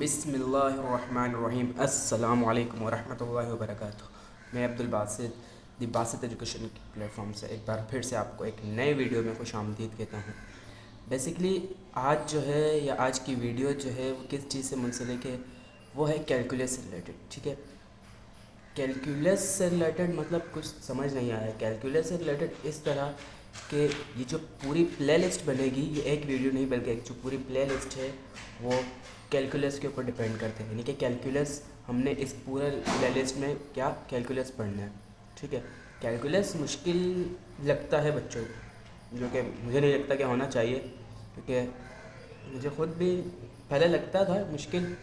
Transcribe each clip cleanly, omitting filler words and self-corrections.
बिस्मिल्लाहिर्रहमानिर्रहीम अस्सलामु अलैकुम वरहमतुल्लाहि वबरकातुहू। मैं अब्दुल बासित दी बासित एजुकेशन प्लेटफॉर्म से एक बार फिर से आपको एक नए वीडियो में खुश आमदीद कहता हूँ। बेसिकली आज जो है या आज की वीडियो जो है वो किस चीज़ से मुंसलिक है, वो है कैलकुलस से रिलेटेड। ठीक है, कैलकुलस से रिलेटेड मतलब कुछ समझ नहीं आया। कैलकुलस से रिलेटेड इस तरह कि ये जो पूरी प्लेलिस्ट बनेगी, ये एक वीडियो नहीं बल्कि एक जो पूरी प्लेलिस्ट है वो कैलकुलस के ऊपर डिपेंड करते हैं। यानी कि कैलकुलस हमने इस पूरे प्लेलिस्ट में क्या कैलकुलस पढ़ना है। ठीक है, कैलकुलस मुश्किल लगता है बच्चों को, जो कि मुझे नहीं लगता कि होना चाहिए, क्योंकि मुझे ख़ुद भी पहले लगता था मुश्किल,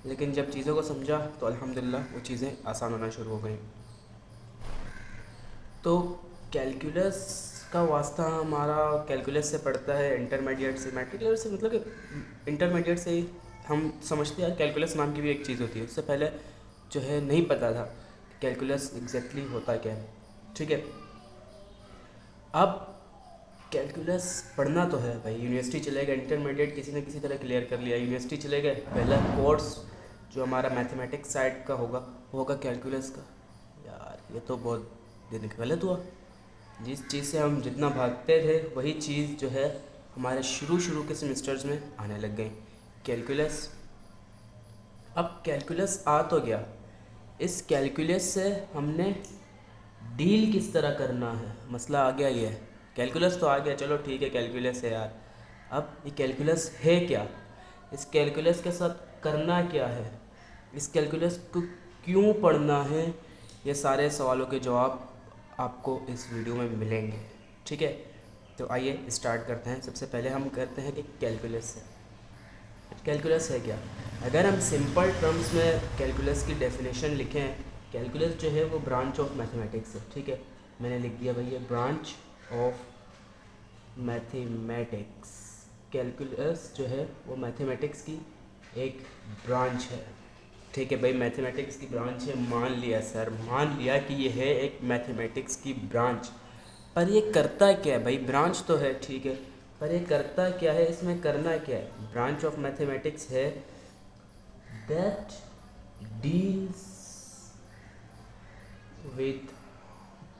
लेकिन जब चीज़ों को समझा तो अल्हम्दुलिल्लाह वो चीज़ें आसान होना शुरू हो गई। तो कैलकुलस का वास्ता हमारा कैलकुलस से पड़ता है इंटरमीडिएट से, मैट्रिक लेवल से, मतलब कि इंटरमीडिएट से ही हम समझते हैं कैलकुलस नाम की भी एक चीज़ होती है। उससे पहले जो है नहीं पता था कैलकुलस एग्जैक्टली होता क्या है। ठीक है, अब कैलकुलस पढ़ना तो है भाई। यूनिवर्सिटी चले गए, इंटरमीडिएट किसी न किसी तरह क्लियर कर लिया, यूनिवर्सिटी चले गए, पहला कोर्स जो हमारा मैथमेटिक्स साइड का होगा वो होगा कैलकुलस का। यार ये तो बहुत दिन गलत हुआ। जिस चीज़ से हम जितना भागते थे वही चीज़ जो है हमारे शुरू के सेमेस्टर्स में आने लग गई, कैलकुलस। अब कैलकुलस आ तो गया, इस कैलकुलस से हमने डील किस तरह करना है, मसला आ गया। ये है, कैलकुलस तो आ गया, चलो ठीक है कैलकुलस है यार। अब ये कैलकुलस है क्या, इस कैलकुलस के साथ करना क्या है, इस कैलकुलस को क्यों पढ़ना है, ये सारे सवालों के जवाब आपको इस वीडियो में मिलेंगे। ठीक है, तो आइए स्टार्ट करते हैं। सबसे पहले हम करते हैं कि कैलकुलस है क्या। अगर हम सिंपल टर्म्स में कैलकुलस की डेफिनेशन लिखें, कैलकुलस जो है वो ब्रांच ऑफ मैथमेटिक्स है। ठीक है, मैंने लिख दिया भाई ये ब्रांच ऑफ मैथमेटिक्स। कैलकुलस जो है वो मैथमेटिक्स की एक ब्रांच है। ठीक है भाई, मैथमेटिक्स की ब्रांच है, मान लिया सर, मान लिया कि ये है एक मैथमेटिक्स की ब्रांच। पर ये करता क्या है भाई, ब्रांच तो है ठीक है, पर ये करता क्या है, इसमें करना क्या है। ब्रांच ऑफ मैथमेटिक्स है that deals with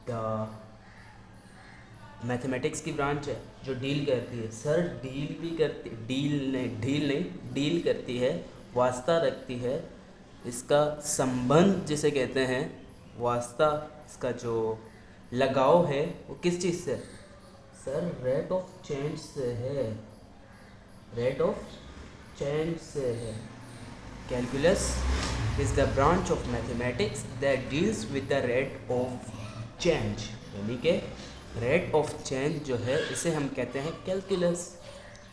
the mathematics की ब्रांच है जो डील करती है। सर डील भी करती, डील करती है, वास्ता रखती है। इसका संबंध जिसे कहते हैं, वास्ता, इसका जो लगाव है वो किस चीज़ से, सर रेट ऑफ चेंज से है, रेट ऑफ चेंज से है। Calculus is the branch of mathematics that deals with the rate of change. यानी कि रेट ऑफ चेंज जो है इसे हम कहते हैं calculus.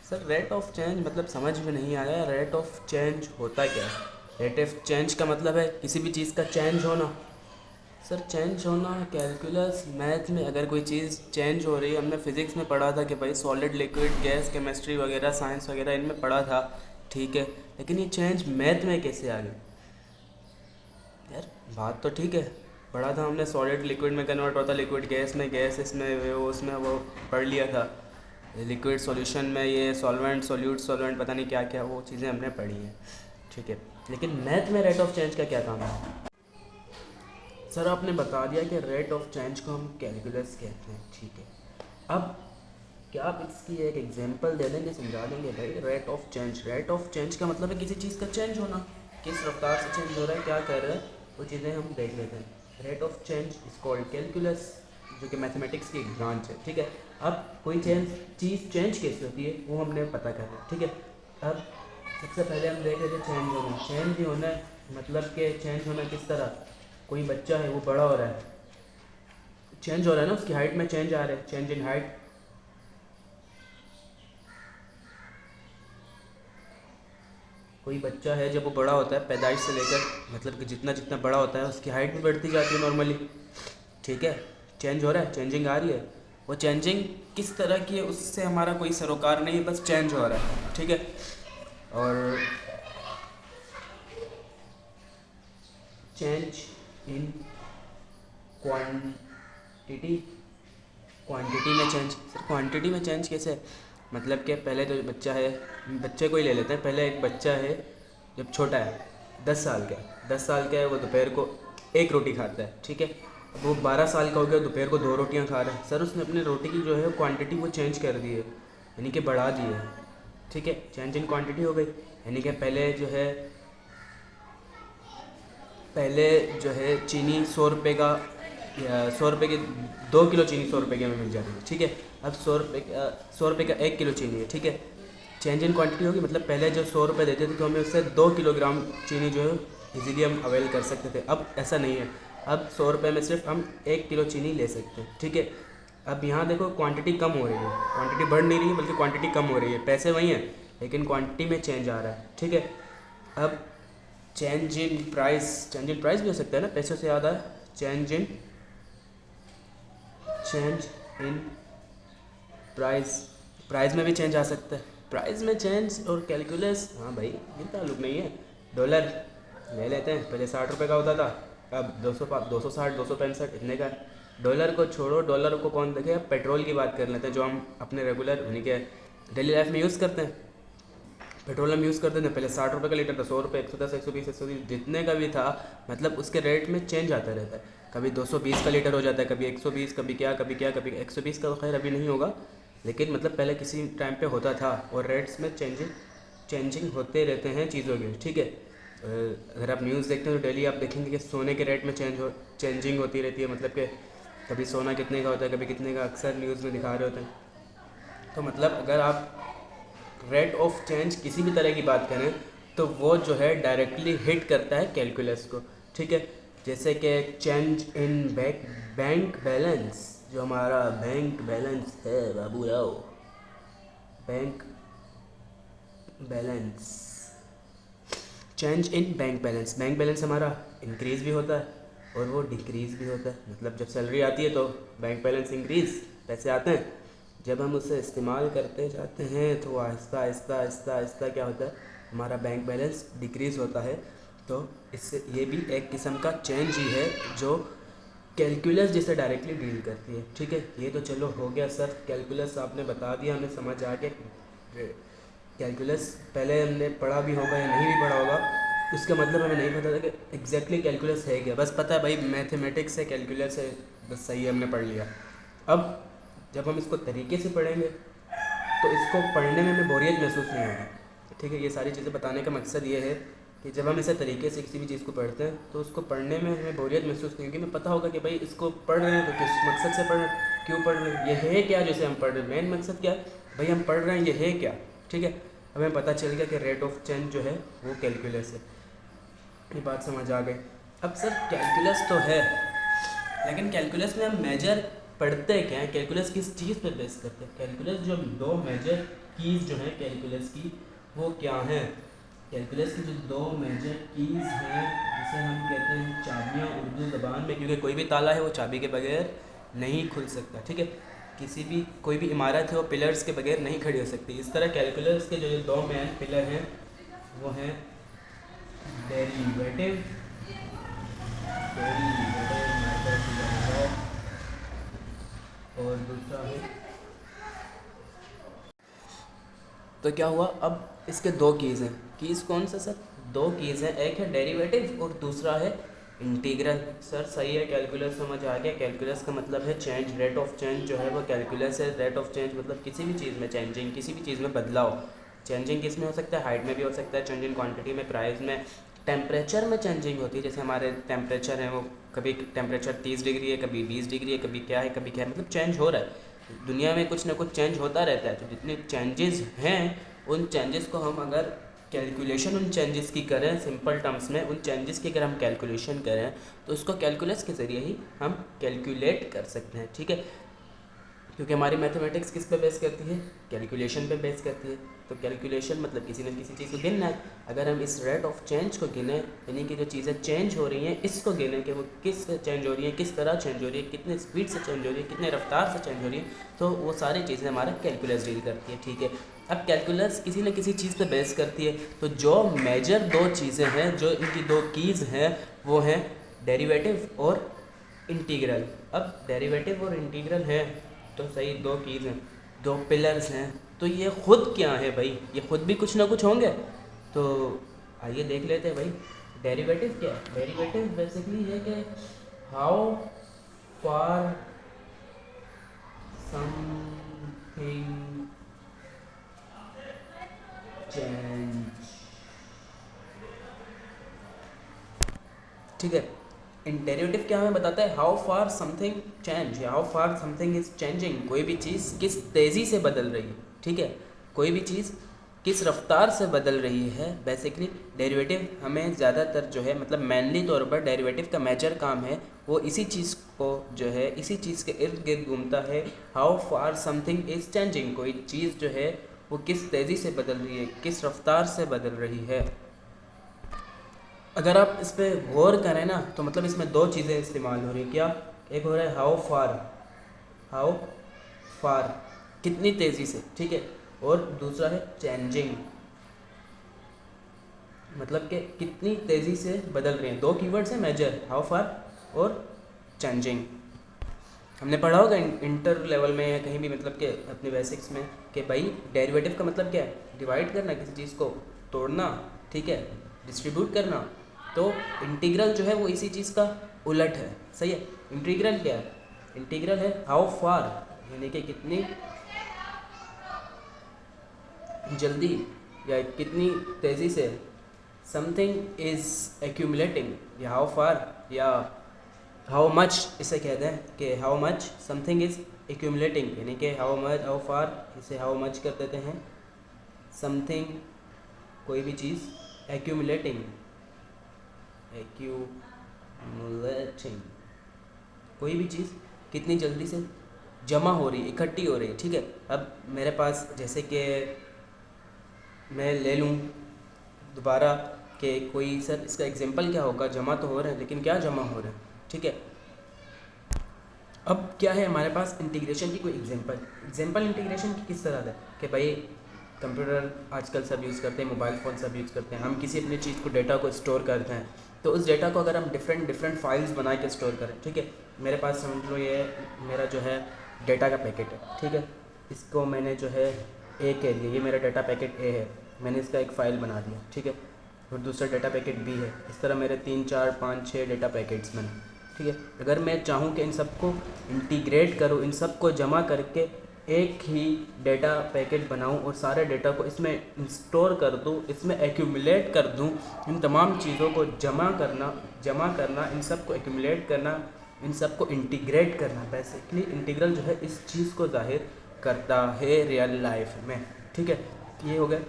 Sir rate of change मतलब समझ में नहीं आया, रेट ऑफ चेंज होता क्या है। रेट ऑफ चेंज का मतलब है किसी भी चीज़ का चेंज होना। सर चेंज होना कैलकुलस मैथ में, अगर कोई चीज़ चेंज हो रही है, हमने फिज़िक्स में पढ़ा था कि भाई सॉलिड लिक्विड गैस, केमिस्ट्री वगैरह, साइंस वगैरह इनमें पढ़ा था, ठीक है, लेकिन ये चेंज मैथ में कैसे आ गई यार। बात तो ठीक है, पढ़ा था हमने सॉलिड लिक्विड में कन्वर्ट होता, लिक्विड गैस में गैस, इसमें वो उसमें वो पढ़ लिया था, लिक्विड सॉल्यूशन में ये सॉल्वेंट, सोल्यूट सॉल्वेंट, पता नहीं क्या क्या वो चीज़ें हमने पढ़ी हैं। ठीक है, लेकिन मैथ में रेट ऑफ चेंज का क्या काम है। सर आपने बता दिया कि रेट ऑफ चेंज को हम कैलकुलस कहते हैं। ठीक है, अब क्या आप इसकी एक एग्जांपल दे देंगे, समझा देंगे भाई। रेट ऑफ चेंज का मतलब है किसी चीज़ का चेंज होना, किस रफ्तार से चेंज हो रहा है, क्या कर रहा है, वो चीज़ें हम देख लेते हैं। Rate of change is called calculus, जो कि मैथमेटिक्स की एक ब्रांच है। ठीक है, अब कोई चीज़ चेंज कैसे होती है वो हमने पता करना है। ठीक है, अब सबसे पहले हम देख लेते हैं चेंज होना। चेंज होना मतलब कि चेंज होना किस तरह, कोई बच्चा है वो बड़ा हो रहा है, चेंज हो रहा है ना, उसकी हाइट में चेंज आ रहा है, चेंज इन हाइट। कोई बच्चा है जब वो बड़ा होता है, पैदाइश से लेकर मतलब कि जितना जितना बड़ा होता है उसकी हाइट भी बढ़ती जाती है नॉर्मली। ठीक है, चेंज हो रहा है, चेंजिंग आ रही है। वो चेंजिंग किस तरह की है उससे हमारा कोई सरोकार नहीं है, बस चेंज हो रहा है। ठीक है, और चेंज इन क्वांटिटी में चेंज। सर क्वांटिटी में चेंज कैसे है, मतलब कि पहले तो बच्चा है, बच्चे को ही ले लेते हैं। पहले एक बच्चा है जब छोटा है, 10 साल का है, 10 साल का है, वो दोपहर को एक रोटी खाता है, ठीक है। अब वो 12 साल का हो गया, दोपहर को 2 रोटियां खा रहा है। सर उसने अपने रोटी की जो है क्वांटिटी वो चेंज कर दी है, यानी कि बढ़ा दी है, ठीक है। चेंज इन क्वांटिटी हो गई, यानी कि पहले जो है चीनी 100 रुपये का, या 100 रुपये की 2 किलो चीनी 100 रुपये के में मिल जाती है, ठीक है। अब 100 रुपये का 1 किलो चीनी है, ठीक है। चेंज इन क्वांटिटी होगी, मतलब पहले जो 100 रुपये देते थे तो हमें उससे 2 किलोग्राम चीनी जो है इजीली हम अवेल कर सकते थे। अब ऐसा नहीं है, अब 100 रुपये में सिर्फ हम 1 किलो चीनी ले सकते हैं, ठीक है। अब यहाँ देखो क्वांटिटी कम हो रही है, क्वांटिटी बढ़ नहीं रही है बल्कि क्वांटिटी कम हो रही है, पैसे वही हैं लेकिन क्वांटिटी में चेंज आ रहा है, ठीक है। अब चेंज इन प्राइस भी हो सकता है ना, पैसों से याद आया, चेंज इन प्राइस में भी चेंज आ सकता है। प्राइस में चेंज और कैलकुलस, हाँ भाई ये ताल्लुक नहीं है। डॉलर ले लेते हैं, पहले 60 रुपये का होता था, अब 260 265 इतने का है। डॉलर को छोड़ो, डॉलर को कौन देखे, अब पेट्रोल की बात कर लेते हैं जो हम अपने रेगुलर यानी कि डेली लाइफ में यूज़ करते हैं। पेट्रोल हम यूज़ करते थे, पहले 60 रुपये का लीटर था, 100 रुपये, 110, 120, 130 जितने का भी था, मतलब उसके रेट में चेंज आता रहता है। कभी 220 का लीटर हो जाता है, कभी 120, कभी 120 का तो खैर अभी नहीं होगा, लेकिन मतलब पहले किसी टाइम पे होता था। और रेट्स में चेंजिंग होते रहते हैं चीज़ों के, ठीक है। अगर आप न्यूज़ देखते हैं तो डेली आप देखेंगे कि सोने के रेट में चेंजिंग होती रहती है, मतलब कि कभी सोना कितने का होता है, कभी कितने का, अक्सर न्यूज़ में दिखा रहे होते हैं। तो मतलब अगर आप रेट ऑफ चेंज किसी भी तरह की बात करें तो वो जो है डायरेक्टली हिट करता है कैलकुलस को, ठीक है। जैसे कि चेंज इन बैंक बैलेंस, जो हमारा बैंक बैलेंस है Babu Rao, bank balance, change in bank balance हमारा इंक्रीज़ भी होता है और वो डिक्रीज़ भी होता है। मतलब जब सैलरी आती है तो बैंक बैलेंस इंक्रीज़, पैसे आते हैं, जब हम उसे इस्तेमाल करते जाते हैं तो आहिस्ता आहिस्ता क्या होता है, हमारा बैंक बैलेंस डिक्रीज़ होता है। तो इससे ये भी एक किस्म का चेंज ही है जो कैलकुलस जिसे डायरेक्टली डील करती है, ठीक है। ये तो चलो हो गया सर, कैलकुलस आपने बता दिया, हमें समझ आ गया। कैलकुलस पहले हमने पढ़ा भी होगा या नहीं भी पढ़ा होगा, उसका मतलब हमें नहीं पता था कि एग्जैक्टली कैलकुलस है क्या, बस पता है भाई मैथमेटिक्स है, कैलकुलस है, बस सही है, हमने पढ़ लिया। अब जब हम इसको तरीके से पढ़ेंगे तो इसको पढ़ने में हमें बोरियत महसूस नहीं होगी, ठीक है। ये सारी चीज़ें बताने का मकसद ये है कि जब हम इसे तरीके से किसी भी चीज़ को पढ़ते हैं तो उसको पढ़ने में हमें बोरियत महसूस नहीं होगी। हमें पता होगा कि भाई इसको पढ़ रहे हैं तो किस मकसद से पढ़ रहे हैं, क्यों पढ़ रहे हैं, ये है क्या जैसे हम पढ़ रहे हैं, मेन मकसद क्या है भाई, हम पढ़ रहे हैं ये है क्या, ठीक है। हमें पता चल गया कि रेट ऑफ चेंज जो है वो कैलकुलस है, ये बात समझ आ गई। अब सर कैलकुलस तो है, लेकिन कैलकुलस में हम मेजर पढ़ते क्या हैं, कैलकुलस किस चीज़ पर बेस करते हैं। कैलकुलस जो 2 मेजर कीज़ जो हैं कैलकुलस की वो क्या हैं, कैलकुलस की जो 2 मेजर कीज़ हैं जिसे हम कहते हैं चाबियाँ उर्दू ज़बान में, क्योंकि कोई भी ताला है वो चाबी के बगैर नहीं खुल सकता, ठीक है। कोई भी इमारत है वो पिलर्स के बगैर नहीं खड़ी हो सकती। इस तरह कैलकुलस के जो 2 मेन पिलर हैं वो हैं डेरिवेटिव और दूसरा है, तो क्या हुआ, अब इसके 2 कीज़ हैं। कीज़ कौन सा सर, 2 कीज़ हैं, एक है डेरिवेटिव और दूसरा है इंटीग्रल। सर सही है, कैलकुलस समझ आ गया। कैलकुलस का मतलब है चेंज, रेट ऑफ चेंज जो है वो कैलकुलस है। रेट ऑफ चेंज मतलब किसी भी चीज़ में चेंजिंग, किसी भी चीज़ में बदलाव। चेंजिंग किस में हो सकता है, हाइट में भी हो सकता है, चेंज इन क्वांटिटी में, प्राइस में, टेम्परेचर में चेंजिंग होती है। जैसे हमारे टेम्परेचर हैं वो कभी टेम्परेचर 30 डिग्री है, कभी 20 डिग्री है, कभी क्या है कभी क्या है, मतलब चेंज हो रहा है। दुनिया में कुछ ना कुछ चेंज होता रहता है। तो जितने चेंजेस हैं उन चेंजेस को हम अगर कैलकुलेशन उन चेंजेस की करें, सिंपल टर्म्स में उन चेंजेस की अगर हम कैलकुलेशन करें तो उसको कैलकुलस के ज़रिए ही हम कैलकुलेट कर सकते हैं, ठीक है। क्योंकि हमारी मैथमेटिक्स किस पे बेस करती है, कैलकुलेशन पे बेस करती है। तो कैलकुलेशन मतलब किसी न किसी चीज़ को गिनना है। अगर हम इस रेट ऑफ चेंज को गिने, यानी कि जो चीज़ें चेंज हो रही हैं इसको गिने कि वो किस चेंज हो रही है, किस तरह चेंज हो रही है, कितने स्पीड से चेंज हो रही है, कितने रफ्तार से चेंज हो रही है, तो वो सारी चीज़ें हमारा कैलकुलस डील करती है, ठीक है। अब कैलकुलस किसी न किसी चीज़ पे बेस करती है। तो जो मेजर 2 चीज़ें हैं, जो इनकी 2 कीज़ हैं, वो हैं डेरिवेटिव और इंटीग्रल। अब डेरिवेटिव और इंटीग्रल है तो सही, 2 कीज़ हैं, 2 पिलर्स हैं। तो ये खुद क्या है भाई, ये खुद भी कुछ ना कुछ होंगे। तो आइए देख लेते हैं भाई, डेरिवेटिव क्या है। डेरिवेटिव बेसिकली है कि हाउ फार समथिंग चेंज, ठीक है। इन डेरिवेटिव क्या हमें बताता है, हाउ फार समथिंग चेंज या how far something is changing, कोई भी चीज़ किस तेज़ी से बदल रही है, ठीक है, कोई भी चीज़ किस रफ्तार से बदल रही है। बेसिकली डेरिवेटिव हमें ज़्यादातर जो है मतलब मेनली तौर पर डेरिवेटिव का मेजर काम है वो इसी चीज़ को जो है इसी चीज़ के इर्द गिर्द घूमता है, how far something is changing, कोई चीज़ जो है वो किस तेज़ी से बदल रही है, किस रफ्तार से बदल रही है। अगर आप इस पर गौर करें ना तो मतलब इसमें दो चीज़ें इस्तेमाल हो रही है। क्या, एक हो रहा है हाउ फार कितनी तेज़ी से, ठीक है, और दूसरा है चेंजिंग मतलब कि कितनी तेज़ी से बदल रही हैं। दो कीवर्ड्स हैं मेजर, हाउ फार और चेंजिंग। हमने पढ़ा होगा इंटर लेवल में या कहीं भी मतलब कि अपने बेसिक्स में कि भाई डेरिवेटिव का मतलब क्या है, डिवाइड करना, किसी चीज़ को तोड़ना, ठीक है, डिस्ट्रीब्यूट करना। तो इंटीग्रल जो है वो इसी चीज़ का उलट है, सही है। इंटीग्रल क्या है, इंटीग्रल है हाउ फार यानी कि कितनी जल्दी या कितनी तेज़ी से समथिंग इज़ एक्यूमुलेटिंग, या हाउ फार या हाउ मच इसे कहते हैं कि how much something is accumulating, यानी कि हाउ फार इसे हाउ मच कर देते हैं, समथिंग कोई भी चीज़, एक्यूमुलेटिंग कोई भी चीज़ कितनी जल्दी से जमा हो रही है, इकट्ठी हो रही है, ठीक है। अब मेरे पास जैसे कि मैं ले लूँ दोबारा कि कोई सर इसका एग्जांपल क्या होगा, जमा तो हो रहे हैं लेकिन क्या जमा हो रहे हैं, ठीक है। अब क्या है हमारे पास इंटीग्रेशन की कोई एग्जांपल इंटीग्रेशन की किस तरह है कि भाई कंप्यूटर आजकल सब यूज़ करते हैं, मोबाइल फ़ोन सब यूज़ करते हैं, हम किसी अपनी चीज़ को डेटा को स्टोर करते हैं, तो उस डेटा को अगर हम डिफरेंट फाइल्स बना के स्टोर करें, ठीक है। मेरे पास समझ लो ये मेरा जो है डेटा का पैकेट है, ठीक है, इसको मैंने जो है ए कह दिया, ये मेरा डेटा पैकेट ए है, मैंने इसका एक फ़ाइल बना दिया, ठीक है, और दूसरा डेटा पैकेट बी है। इस तरह मेरे 3 4 5 6 डेटा पैकेट्स बने, ठीक है। अगर मैं चाहूँ कि इन सबको इंटीग्रेट करूँ, इन सबको जमा करके एक ही डेटा पैकेट बनाऊं और सारे डेटा को इसमें स्टोर कर दूं, इसमें एक्यूमुलेट कर दूं, इन तमाम चीज़ों को जमा करना, इन सब को एक्यूमुलेट करना, इन सब को इंटीग्रेट करना, बेसिकली इंटीग्रल जो है इस चीज़ को जाहिर करता है रियल लाइफ में, ठीक है। ये हो गया,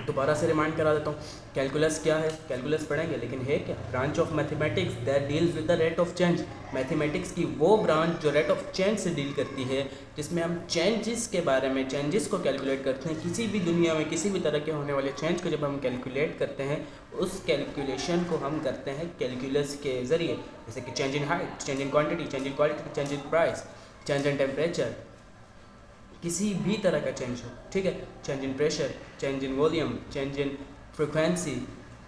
दोबारा से रिमाइंड करा देता हूँ। कैलकुलस क्या है, कैलकुलस पढ़ेंगे लेकिन है क्या, branch of mathematics that deals with the rate of change, mathematics की वो ब्रांच जो रेट ऑफ चेंज से डील करती है, जिसमें हम चेंजेस के बारे में, चेंजेस को कैलकुलेट करते हैं। किसी भी दुनिया में किसी भी तरह के होने वाले चेंज को जब हम कैलकुलेट करते हैं, उस कैलकुलेशन को हम करते हैं कैलकुलस के ज़रिए, जैसे कि change in height, change in quantity, change in quality, change in price, change in temperature, किसी भी तरह का चेंज हो, ठीक है, change in pressure, change in volume, change in frequency,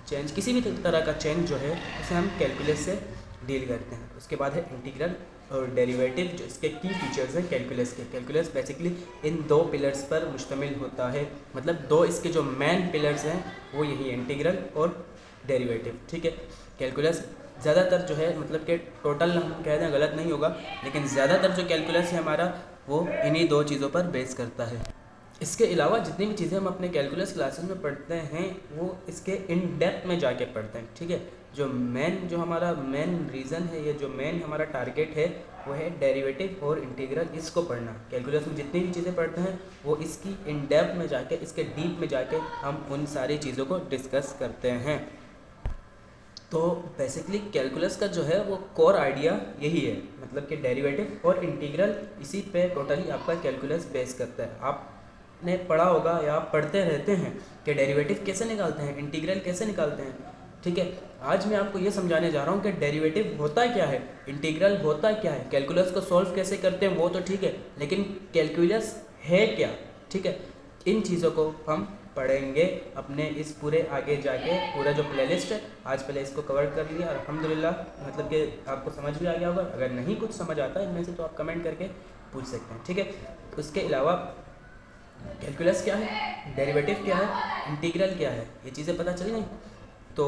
change किसी भी तरह का चेंज जो है उसे हम कैलकुलस से डील करते हैं। उसके बाद है इंटीग्रल और डेरिवेटिव, जो इसके की फीचर्स हैं कैलकुलस के। कैलकुलस बेसिकली इन दो पिलर्स पर मुश्तमिल होता है, मतलब दो इसके जो मेन पिलर्स हैं वो यही इंटीग्रल और डेरिवेटिव, ठीक है। कैलकुलस ज़्यादातर जो है मतलब कि टोटल हम कह दें गलत नहीं होगा, लेकिन ज़्यादातर जो कैलकुलस है हमारा वो इन्हीं दो चीज़ों पर बेस करता है। इसके अलावा जितनी भी चीज़ें हम अपने कैलकुलस क्लासेस में पढ़ते हैं वो इसके इन डेप्थ में जाके पढ़ते हैं, ठीक है। जो हमारा मेन रीज़न है, ये जो मेन हमारा टारगेट है वो है डेरिवेटिव और इंटीग्रल, इसको पढ़ना। कैलकुलस में जितनी भी चीज़ें पढ़ते हैं वो इसकी इन डेप्थ में जाके, इसके डीप में जाके हम उन सारी चीज़ों को डिस्कस करते हैं। तो बेसिकली कैलकुलस का जो है वो कोर आइडिया यही है, मतलब कि डेरिवेटिव और इंटीग्रल, इसी पे टोटली आपका कैलकुलस बेस करता है। आपने पढ़ा होगा या आप पढ़ते रहते हैं कि डेरिवेटिव कैसे निकालते हैं, इंटीग्रल कैसे निकालते हैं, ठीक है। आज मैं आपको ये समझाने जा रहा हूँ कि डेरिवेटिव होता क्या है, इंटीग्रल होता क्या है, कैलकुलस को सॉल्व कैसे करते हैं वो तो ठीक है, लेकिन कैलकुलस है क्या, ठीक है। इन चीज़ों को हम पढ़ेंगे अपने इस पूरे आगे जाके, पूरा जो प्लेलिस्ट है आज पहले इसको कवर कर लिया और अल्हम्दुलिल्लाह मतलब कि आपको समझ भी आ गया होगा। अगर नहीं कुछ समझ आता है इनमें से तो आप कमेंट करके पूछ सकते हैं, ठीक है। उसके अलावा कैलकुलस क्या है, डेरिवेटिव क्या है, इंटीग्रल क्या है, ये चीज़ें पता चली नहीं। तो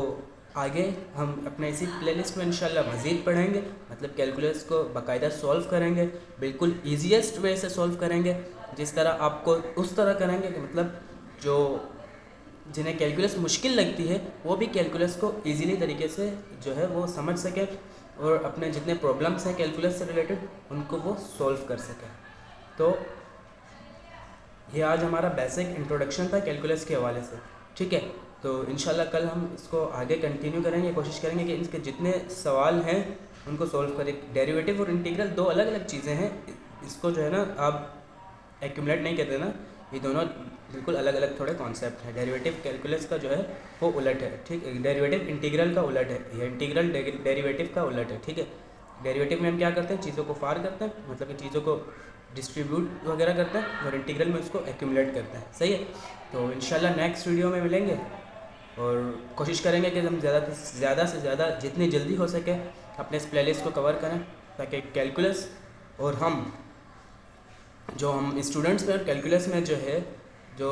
आगे हम अपने इसी प्लेलिस्ट में इंशाल्लाह मज़ीद पढ़ेंगे, मतलब कैलकुलस को बाकायदा सॉल्व करेंगे, बिल्कुल ईजीएस्ट वे से सॉल्व करेंगे, जिस तरह आपको उस तरह करेंगे कि मतलब जो जिन्हें कैलकुलस मुश्किल लगती है वो भी कैलकुलस को इजीली तरीके से जो है वो समझ सकें और अपने जितने प्रॉब्लम्स हैं कैलकुलस से रिलेटेड उनको वो सॉल्व कर सकें। तो ये आज हमारा बेसिक इंट्रोडक्शन था कैलकुलस के हवाले से, ठीक है। तो इंशाल्लाह कल हम इसको आगे कंटिन्यू करेंगे, कोशिश करेंगे कि इसके जितने सवाल हैं उनको सॉल्व करें। डेरिवेटिव और इंटीग्रल दो अलग अलग चीज़ें हैं, इसको जो है ना आप एक्यूमुलेट नहीं कर देना, ये दोनों बिल्कुल अलग अलग थोड़े कॉन्सेप्ट हैं। डेरिवेटिव कैलकुलस का जो है वो उलट है, ठीक है। डेरिवेटिव इंटीग्रल का उलट है, ये इंटीग्रल डेरिवेटिव का उलट है, ठीक है। डेरिवेटिव में हम क्या करते हैं, चीज़ों को फार करते हैं, मतलब कि चीज़ों को डिस्ट्रीब्यूट वगैरह करते हैं, और इंटीग्रल में उसको एक्यूमुलेट करते हैं, सही है। तो इंशाल्लाह नेक्स्ट वीडियो में मिलेंगे और कोशिश करेंगे कि हम ज़्यादा से ज़्यादा जितनी जल्दी हो सके अपने इस प्लेलिस्ट को कवर करें, ताकि कैलकुलस और हम स्टूडेंट्स में और कैलकुलस में जो है जो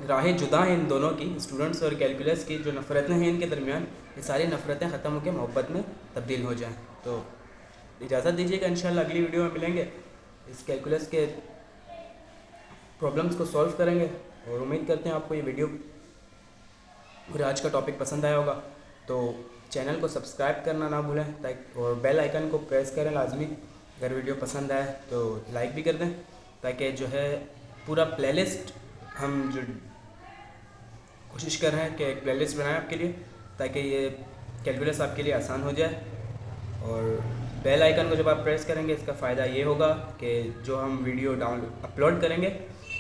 राहें जुदा हैं इन दोनों की, स्टूडेंट्स और कैलकुलस की जो नफ़रतें हैं इनके दरमियान, ये सारी नफ़रतें ख़त्म होकर मोहब्बत में तब्दील हो जाएं। तो इजाज़त दीजिएगा, इंशाल्लाह अगली वीडियो में मिलेंगे, इस कैलकुलस के प्रॉब्लम्स को सॉल्व करेंगे। और उम्मीद करते हैं आपको ये वीडियो और आज का टॉपिक पसंद आया होगा। तो चैनल को सब्सक्राइब करना ना भूलें, ताकि और बेल आइकन को प्रेस करें लाजमी। अगर वीडियो पसंद आए तो लाइक भी कर दें, ताकि जो है पूरा प्लेलिस्ट हम जो कोशिश कर रहे हैं कि एक प्लेलिस्ट बनाएं आपके लिए, ताकि ये कैलकुलस आपके लिए आसान हो जाए। और बेल आइकन को जब आप प्रेस करेंगे इसका फ़ायदा ये होगा कि जो हम वीडियो अपलोड करेंगे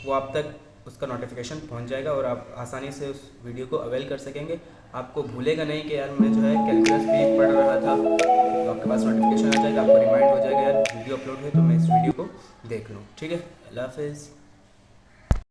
वो आप तक उसका नोटिफिकेशन पहुंच जाएगा और आप आसानी से उस वीडियो को अवेल कर सकेंगे। आपको भूलेगा नहीं कि यार मैं जो है कैलकुलस भी पढ़ रहा था, तो आपके पास नोटिफिकेशन आ जाएगा, आपको रिमाइंड हो जाएगा यार वीडियो अपलोड है तो मैं इस वीडियो को देख लूँ, ठीक है। अल्लाह हाफ़िज़।